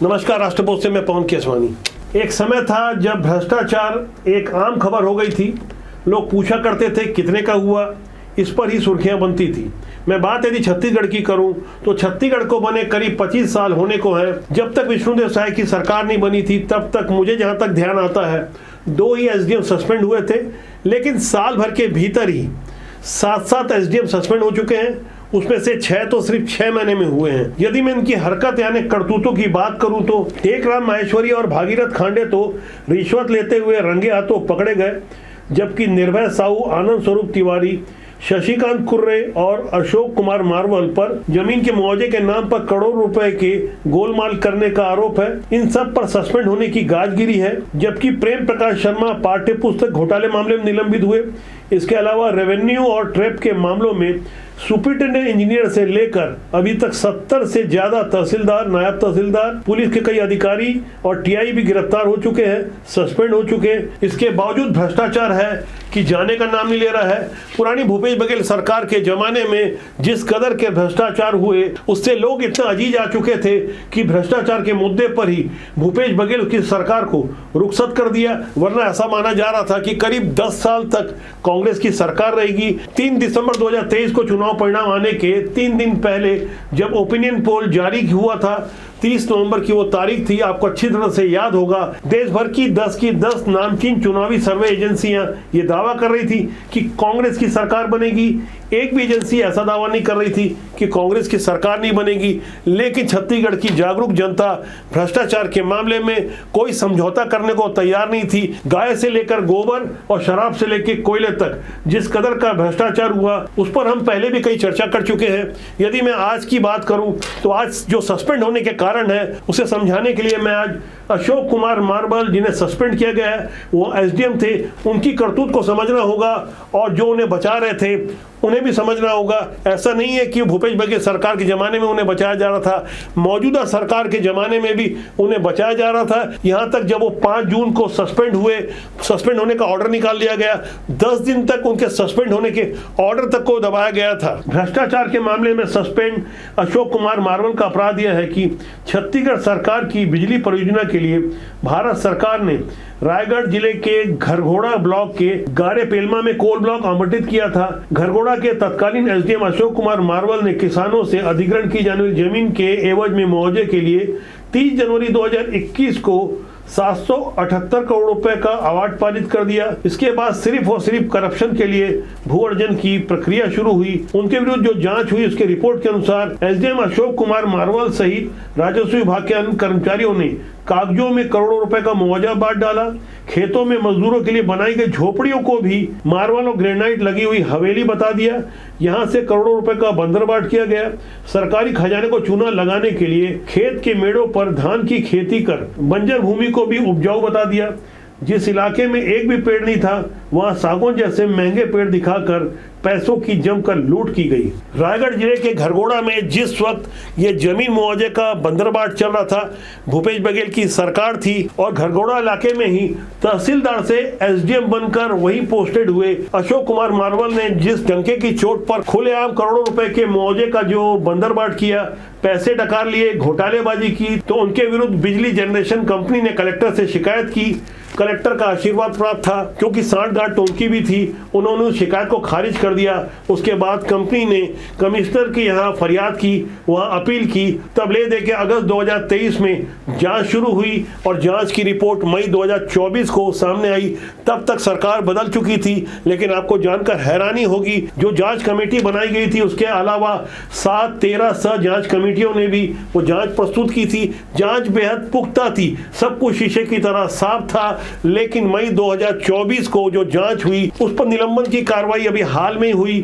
नमस्कार, राष्ट्रपोस्ट से मैं पवन केसवानी। एक समय था जब भ्रष्टाचार एक आम खबर हो गई थी। लोग पूछा करते थे कितने का हुआ, इस पर ही सुर्खियां बनती थी। मैं बात यदि छत्तीसगढ़ की करूं तो छत्तीसगढ़ को बने करीब 25 साल होने को है। जब तक विष्णुदेव साय की सरकार नहीं बनी थी तब तक मुझे जहां तक ध्यान आता है 2 ही एसडीएम सस्पेंड हुए थे, लेकिन साल भर के भीतर ही 7 एसडीएम सस्पेंड हो चुके हैं। उसमें से 6 तो सिर्फ 6 महीने में हुए हैं। यदि मैं इनकी हरकत यानी करतूतों की बात करूं तो टेकराम माहेश्वरी और भागीरथ खांडे तो रिश्वत लेते हुए रंगे हाथों पकड़े गए, जबकि निर्भय साहू, आनंद स्वरूप तिवारी, शशिकांत कुर्रे और अशोक कुमार मारवल पर जमीन के मुआवजे के नाम पर करोड़ों रुपए के गोलमाल करने का आरोप है। इन सब पर सस्पेंड होने की गाजगिरी है, जबकि प्रेम प्रकाश शर्मा पाठ्य पुस्तक घोटाले मामले में निलंबित हुए। इसके अलावा रेवेन्यू और ट्रैप के मामलों में सुपरिटेंडेंट इंजीनियर से लेकर अभी तक 70 से ज्यादा तहसीलदार, नायब तहसीलदार, पुलिस के कई अधिकारी और टीआई भी गिरफ्तार हो चुके हैं, सस्पेंड हो चुके हैं। इसके बावजूद भ्रष्टाचार है कि जाने का नाम नहीं ले रहा है। पुरानी भूपेश बघेल सरकार के जमाने में जिस कदर के भ्रष्टाचार हुए उससे लोग इतना अजीज आ चुके थे कि भ्रष्टाचार के मुद्दे पर ही भूपेश बघेल की सरकार को रुखसत कर दिया। वरना ऐसा माना जा रहा था कि करीब 10 साल तक कांग्रेस की सरकार रहेगी। 3 दिसंबर 2023 को चुनाव परिणाम आने के 3 दिन पहले जब ओपिनियन पोल जारी हुआ था, 30 नवंबर की वो तारीख थी, आपको अच्छी तरह से याद होगा। देश भर की 10 नामचीन चुनावी सर्वे एजेंसियां ये दावा कर रही थी कि कांग्रेस की सरकार बनेगी। एक भी एजेंसी ऐसा दावा नहीं कर रही थी कि कांग्रेस की सरकार नहीं बनेगी। लेकिन छत्तीसगढ़ की जागरूक जनता भ्रष्टाचार के मामले में कोई समझौता करने को तैयार नहीं थी। गाय से लेकर गोबर और शराब से लेकर कोयले तक जिस कदर का भ्रष्टाचार हुआ उस पर हम पहले भी कई चर्चा कर चुके हैं। यदि मैं आज की बात करूं तो आज जो सस्पेंड होने के कारण है उसे समझाने के लिए मैं आज अशोक कुमार मारवल, जिन्हें सस्पेंड किया गया है, वो एसडीएम थे, उनकी करतूत को समझना होगा और जो उन्हें बचा रहे थे उन्हें भी समझना होगा। ऐसा नहीं है कि भूपेश बघेल सरकार के जमाने में उन्हें बचाया जा रहा था, मौजूदा सरकार के जमाने में भी उन्हें बचाया जा रहा था। यहां तक जब वो 5 जून को सस्पेंड हुए, सस्पेंड होने का ऑर्डर निकाल लिया गया, 10 दिन तक उनके सस्पेंड होने के ऑर्डर तक को दबाया गया था। भ्रष्टाचार के मामले में सस्पेंड अशोक कुमार मारवल का अपराध यह है कि छत्तीसगढ़ सरकार की बिजली परियोजना के लिए भारत सरकार ने रायगढ़ जिले के घरघोड़ा ब्लॉक के गारे पेलमा में कोल ब्लॉक आवंटित किया था। घरघोड़ा के तत्कालीन एसडीएम अशोक कुमार मारवल ने किसानों से अधिग्रहण की जाने वाली जमीन के एवज में मुआवजे के लिए 30 जनवरी 2021 को 778 करोड़ रुपए का अवार्ड पारित कर दिया। इसके बाद सिर्फ और सिर्फ करप्शन के लिए भू अर्जन की प्रक्रिया शुरू हुई। उनके विरुद्ध जो जांच हुई उसके रिपोर्ट के अनुसार एसडीएम अशोक कुमार मारवल सहित राजस्व विभाग के अन्य कर्मचारियों ने कागजों में करोड़ों रुपए का मुआवजा बांट डाला। खेतों में मजदूरों के लिए बनाई गई झोपड़ियों को भी मार्बल और ग्रेनाइट लगी हुई हवेली बता दिया। यहां से करोड़ों रुपए का बंदरबाट किया गया। सरकारी खजाने को चूना लगाने के लिए खेत के मेड़ों पर धान की खेती कर बंजर भूमि को भी उपजाऊ बता दिया। जिस इलाके में एक भी पेड़ नहीं था वहां सागौन जैसे महंगे पेड़ दिखाकर पैसों की जमकर लूट की गई। रायगढ़ जिले के घरघोड़ा में जिस वक्त ये जमीन मुआवजे का बंदरबाट चल रहा था, भूपेश बघेल की सरकार थी और घरघोड़ा इलाके में ही तहसीलदार से एसडीएम बनकर वही पोस्टेड हुए अशोक कुमार मारवल ने जिस डंके की चोट पर खुलेआम करोड़ों रुपए के मुआवजे का जो बंदरबाट किया, पैसे डकार लिए, घोटालेबाजी की, तो उनके विरुद्ध बिजली जनरेशन कंपनी ने कलेक्टर से शिकायत की। कलेक्टर का आशीर्वाद प्राप्त था क्योंकि सांठगांठ तो उनकी भी थी, उन्होंने उस शिकायत को खारिज कर दिया। उसके बाद कंपनी ने कमिश्नर के यहाँ फरियाद की, वहाँ अपील की, तब ले दे के अगस्त 2023 में जांच शुरू हुई और जांच की रिपोर्ट मई 2024 को सामने आई। तब तक सरकार बदल चुकी थी, लेकिन आपको जानकर हैरानी होगी जो जांच कमेटी बनाई गई थी उसके अलावा 7-13 सह जांच कमेटियों ने भी वो जांच प्रस्तुत की थी। जांच बेहद पुख्ता थी, सब कुछ शीशे की तरह साफ था। लेकिन मई 2024 को जो जांच हुई उस पर निलंबन की कार्रवाई अभी हाल में हुई।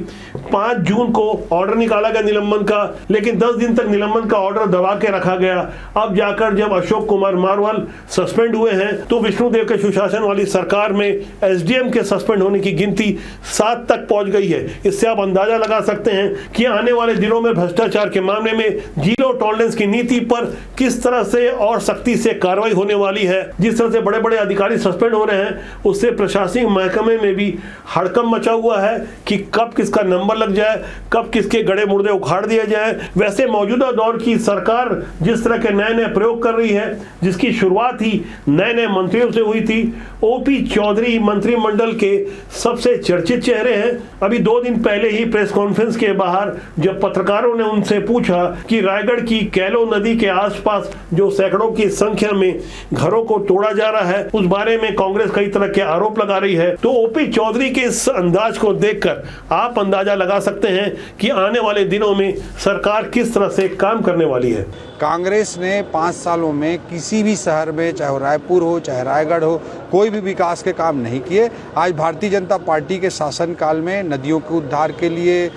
5 जून को ऑर्डर निकाला गया निलंबन का, लेकिन 10 दिन तक निलंबन का ऑर्डर दबा के रखा गया। अब जाकर जब अशोक कुमार मारवल सस्पेंड हुए हैं तो विष्णुदेव के सुशासन वाली सरकार में एसडीएम के सस्पेंड होने की गिनती 7 तक पहुंच गई है। इससे आप अंदाजा लगा सकते हैं कि आने वाले दिनों में भ्रष्टाचार के मामले में जीरो टॉलरेंस की नीति पर किस तरह से और सख्ती से कार्रवाई होने वाली है। जिस तरह से बड़े बड़े अधिकारी सस्पेंड हो रहे हैं उससे प्रशासनिक महकमे में भी हड़कंप मचा हुआ है कि कब किसका नंबर लग जाए, कब किसके गड़े मुर्दे उखाड़ दिया जाए। वैसे मौजूदा दौर की सरकार जिस तरह के नए नए प्रयोग कर रही है, जिसकी शुरुआत ही नए नए मंत्रियों से हुई थी, ओपी चौधरी मंत्रिमंडल के सबसे चर्चित चेहरे हैं। अभी 2 दिन पहले ही प्रेस कॉन्फ्रेंस के बाहर जब पत्रकारों ने उनसे पूछा कि रायगढ़ की कैलो नदी के आसपास जो सैकड़ों की संख्या में घरों को तोड़ा जा रहा है, उस बारे में कांग्रेस कई तरह के आरोप लगा रही है, तो ओपी चौधरी के इस अंदाज को देखकर आप अंदाजा लगा सकते हैं कि आने वाले दिनों में सरकार किस तरह से काम करने वाली है। कांग्रेस ने 5 सालों में किसी भी शहर में, चाहे रायपुर हो चाहे रायगढ़ हो, कोई भी विकास के काम नहीं किए। आज भारतीय जनता पार्टी के शासनकाल में नदियों के उद्धार के लिए,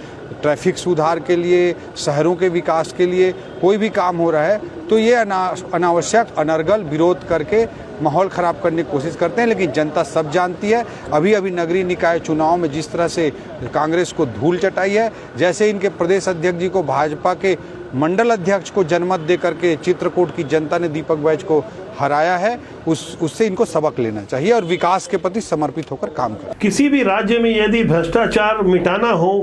ट्रैफिक सुधार के लिए, शहरों के विकास के लिए कोई भी काम हो रहा है तो ये अनावश्यक अनर्गल विरोध करके माहौल ख़राब करने की कोशिश करते हैं। लेकिन जनता सब जानती है। अभी नगरीय निकाय चुनाव में जिस तरह से कांग्रेस को धूल चटाई है, जैसे इनके प्रदेश अध्यक्ष जी को भाजपा के मंडल अध्यक्ष को जनमत दे करके चित्रकूट की जनता ने दीपक बैज को हराया है, उससे इनको सबक लेना चाहिए और विकास के प्रति समर्पित होकर काम करें। किसी भी राज्य में यदि भ्रष्टाचार मिटाना हो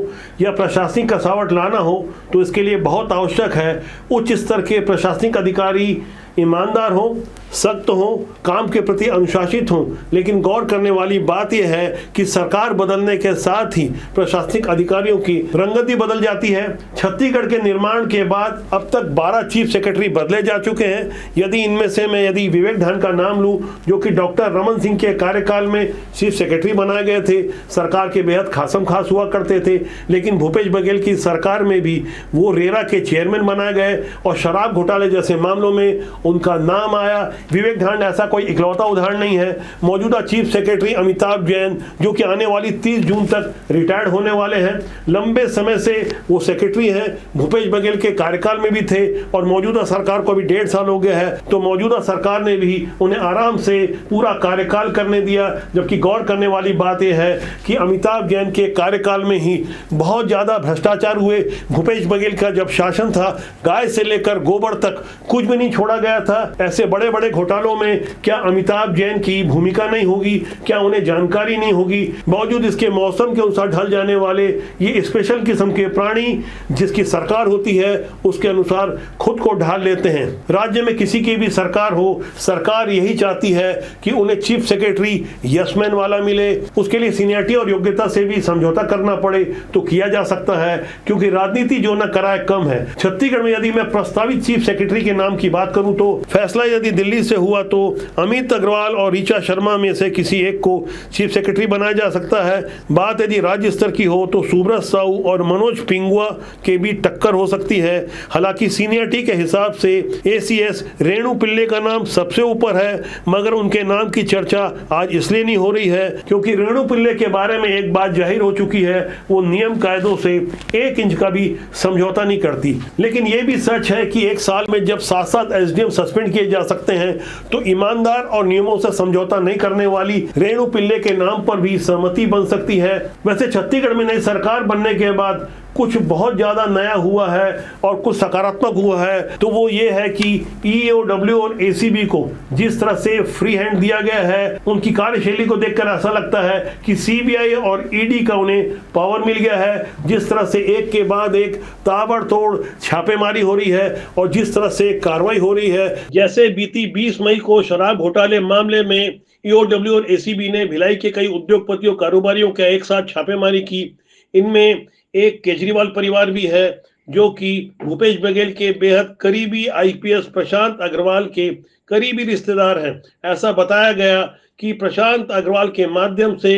या प्रशासनिक कसावट लाना हो तो इसके लिए बहुत आवश्यक है उच्च स्तर के प्रशासनिक अधिकारी ईमानदार हो, सख्त हो, काम के प्रति अनुशासित हो। लेकिन गौर करने वाली बात यह है कि सरकार बदलने के साथ ही प्रशासनिक अधिकारियों की रंगत भी बदल जाती है। छत्तीसगढ़ के निर्माण के बाद अब तक 12 चीफ सेक्रेटरी बदले जा चुके हैं। यदि इनमें से मैं विवेक धान का नाम लूं, जो कि डॉक्टर रमन सिंह के कार्यकाल में चीफ सेक्रेटरी बनाए गए थे, सरकार के बेहद खासम खास हुआ करते थे, लेकिन भूपेश बघेल की सरकार में भी वो रेरा के चेयरमैन बनाए गए और शराब घोटाले जैसे मामलों में उनका नाम आया। विवेक धान ऐसा कोई इकलौता उदाहरण नहीं है। मौजूदा चीफ सेक्रेटरी अमिताभ जैन, जो कि आने वाली 30 जून तक रिटायर्ड होने वाले हैं, लंबे समय से वो सेक्रेटरी हैं, भूपेश बघेल के कार्यकाल में भी थे और मौजूदा सरकार को भी 1.5 साल हो गया है, तो मौजूदा सरकार ने भी उन्हें आराम से पूरा कार्यकाल करने दिया। जबकि गौर करने वाली बात यह है कि अमिताभ जैन के कार्यकाल में ही बहुत ज्यादा भ्रष्टाचार हुए। भूपेश बघेल का जब शासन था, गाय से लेकर गोबर तक कुछ भी नहीं छोड़ा गया था। ऐसे बड़े बड़े घोटालों में क्या अमिताभ जैन की भूमिका नहीं होगी? क्या उन्हें जानकारी नहीं होगी? बावजूद इसके मौसम के अनुसार ढल जाने वाले ये स्पेशल किस्म के प्राणी जिसकी सरकार होती है, उसके अनुसार खुद को ढाल लेते हैं। राज्य में किसी की भी सरकार हो, सरकार यही चाहती है कि उन्हें चीफ सेक्रेटरी यसमैन वाला मिले। उसके लिए सीनियरिटी और योग्यता से भी समझौता करना पड़े तो किया जा सकता है, क्योंकि राजनीति जो न कराए कम है। छत्तीसगढ़ में यदि मैं प्रस्तावित चीफ सेक्रेटरी के नाम की बात करूं तो फैसला यदि दिल्ली से हुआ तो अमित अग्रवाल और ऋचा शर्मा में से किसी एक को चीफ सेक्रेटरी बनाया जा सकता है। बात यदि राज्य स्तर की हो तो सुब्रत साहू और मनोज पिंगुआ के भी टक्कर हो सकती है। हालांकि सीनियरिटी के हिसाब से एसीएस रेणु पिल्ले का नाम सबसे ऊपर है, मगर उनके नाम की चर्चा आज इसलिए नहीं हो रही है क्योंकि रेणु पिल्ले के बारे में एक बात जाहिर हो चुकी है, वो नियम कायदों से 1 इंच का भी समझौता नहीं करती। लेकिन यह भी सच है कि 1 साल में जब 7-7 एसडीएम सस्पेंड किए जा सकते हैं तो ईमानदार और नियमों से समझौता नहीं करने वाली रेणु पिल्ले के नाम पर भी सहमति बन सकती है। वैसे छत्तीसगढ़ में नई सरकार बनने के बाद कुछ बहुत ज्यादा नया हुआ है और कुछ सकारात्मक हुआ है, तो वो ये है कि ईओडब्ल्यू और एसीबी को जिस तरह से फ्री हैंड दिया गया है, उनकी कार्यशैली को देखकर ऐसा लगता है कि सीबीआई और ईडी का उन्हें पावर मिल गया है। जिस तरह से एक के बाद एक ताबड़तोड़ छापेमारी हो रही है और जिस तरह से कार्रवाई हो रही है, जैसे बीती 20 मई को शराब घोटाले मामले में ईओडब्ल्यू और एसीबी ने भिलाई के कई उद्योगपतियों कारोबारियों के एक साथ छापेमारी की। इनमें एक केजरीवाल परिवार भी है जो कि भूपेश बघेल के बेहद करीबी आईपीएस प्रशांत अग्रवाल के करीबी रिश्तेदार हैं। ऐसा बताया गया कि प्रशांत अग्रवाल के माध्यम से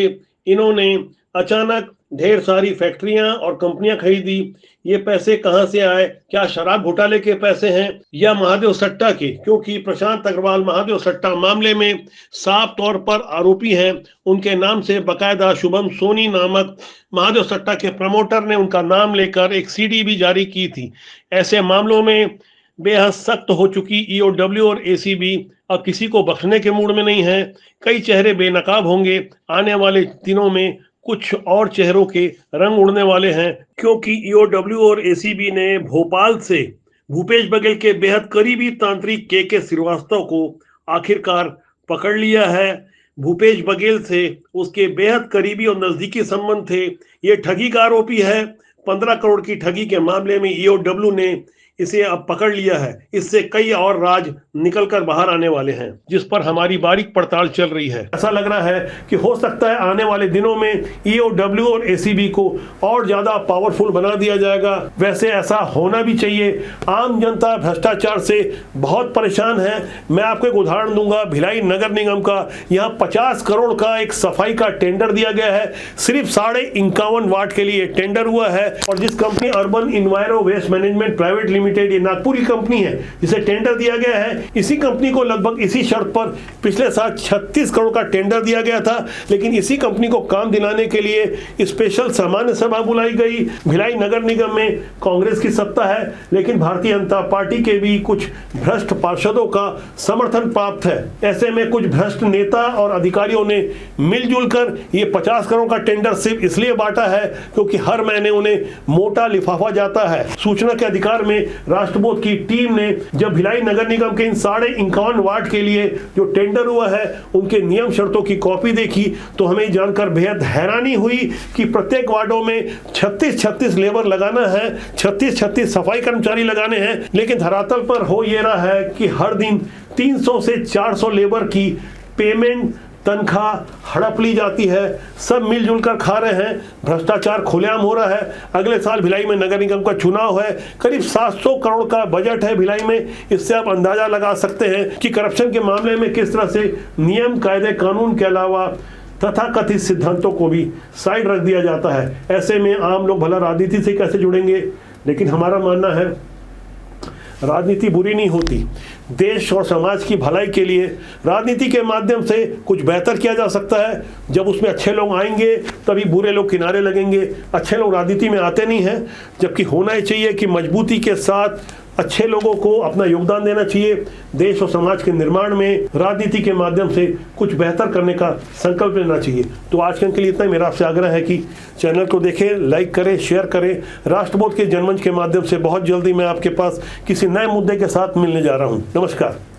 इन्होंने अचानक ढेर सारी फैक्ट्रियां और कंपनियां खरीदी। ये पैसे कहां से आए? क्या शराब घोटाले के पैसे हैं या महादेव सट्टा के? क्योंकि प्रशांत अग्रवाल महादेव सट्टा मामले में साफ तौर पर आरोपी हैं। उनके नाम से बकायदा शुभम सोनी नामक महादेव सट्टा के प्रमोटर ने उनका नाम लेकर एक सीडी भी जारी की थी। ऐसे मामलों में बेहद सख्त हो चुकी ईओडब्ल्यू और एसीबी अब किसी को बख्शने के मूड में नहीं है। कई चेहरे बेनकाब होंगे। आने वाले दिनों में कुछ और चेहरों के रंग उड़ने वाले हैं, क्योंकि ईओडब्ल्यू और एसीबी ने भोपाल से भूपेश बघेल के बेहद करीबी तांत्रिक के श्रीवास्तव को आखिरकार पकड़ लिया है। भूपेश बघेल से उसके बेहद करीबी और नजदीकी संबंध थे। ये ठगी का आरोपी है। 15 करोड़ की ठगी के मामले में ईओडब्ल्यू ने इसे अब पकड़ लिया है। इससे कई और राज निकलकर बाहर आने वाले हैं, जिस पर हमारी बारीक पड़ताल चल रही है। ऐसा लग रहा है कि हो सकता है आने वाले दिनों में ईओडब्ल्यू और एसीबी को और ज्यादा पावरफुल बना दिया जाएगा। वैसे ऐसा होना भी चाहिए। आम जनता भ्रष्टाचार से बहुत परेशान है। मैं आपको एक उदाहरण दूंगा, भिलाई नगर निगम का। यहाँ 50 करोड़ का एक सफाई का टेंडर दिया गया है। सिर्फ 51.5 वाट के लिए टेंडर हुआ है। और जिस company urban enviro waste management private limited, ये नागपुर की कंपनी है जिसे टेंडर दिया गया है, इसी कंपनी को लगभग इसी शर्त पर पिछले साल 36 करोड़ का टेंडर दिया गया था। लेकिन इसी कंपनी को काम दिलाने के लिए स्पेशल सामान्य सभा बुलाई गई। भिलाई नगर निगम में कांग्रेस की सत्ता है, लेकिन भारतीय जनता पार्टी के भी कुछ भ्रष्ट पार्षदों का समर्थन प्राप्त है। ऐसे में कुछ भ्रष्ट नेता और अधिकारियों ने मिलजुल कर ये 50 करोड़ का टेंडर सिर्फ इसलिए बांटा है क्योंकि हर महीने उन्हें मोटा लिफाफा जाता है। सूचना के अधिकार में राष्ट्रबोध की टीम ने जब भिलाई नगर निगम के इन 51.5 वाट के लिए जो टेंडर हुआ है उनके नियम शर्तों की कॉपी देखी तो हमें जानकर बेहद हैरानी हुई कि प्रत्येक वार्डों में 36 लेबर लगाना है, 36 सफाई कर्मचारी लगाने हैं। लेकिन धरातल पर हो ये रहा है कि हर दिन 300 से 400 लेबर की पेमेंट, तनख्वाह हड़प ली जाती है। सब मिलजुल कर खा रहे हैं। भ्रष्टाचार खुलेआम हो रहा है। अगले साल भिलाई में नगर निगम का चुनाव है। करीब 700 करोड़ का बजट है भिलाई में। इससे आप अंदाजा लगा सकते हैं कि करप्शन के मामले में किस तरह से नियम, कायदे, कानून के अलावा तथा कथित सिद्धांतों को भी साइड रख दिया जाता है। ऐसे में आम लोग भला राजनीति से कैसे जुड़ेंगे? लेकिन हमारा मानना है राजनीति बुरी नहीं होती। देश और समाज की भलाई के लिए राजनीति के माध्यम से कुछ बेहतर किया जा सकता है। जब उसमें अच्छे लोग आएंगे तभी बुरे लोग किनारे लगेंगे। अच्छे लोग राजनीति में आते नहीं हैं, जबकि होना ही चाहिए कि मजबूती के साथ अच्छे लोगों को अपना योगदान देना चाहिए। देश और समाज के निर्माण में राजनीति के माध्यम से कुछ बेहतर करने का संकल्प लेना चाहिए। तो आज के लिए इतना ही। मेरा आपसे आग्रह है कि चैनल को देखें, लाइक करें, शेयर करें। राष्ट्रबोध के जनमंच के माध्यम से बहुत जल्दी मैं आपके पास किसी नए मुद्दे के साथ मिलने जा रहा हूँ। नमस्कार।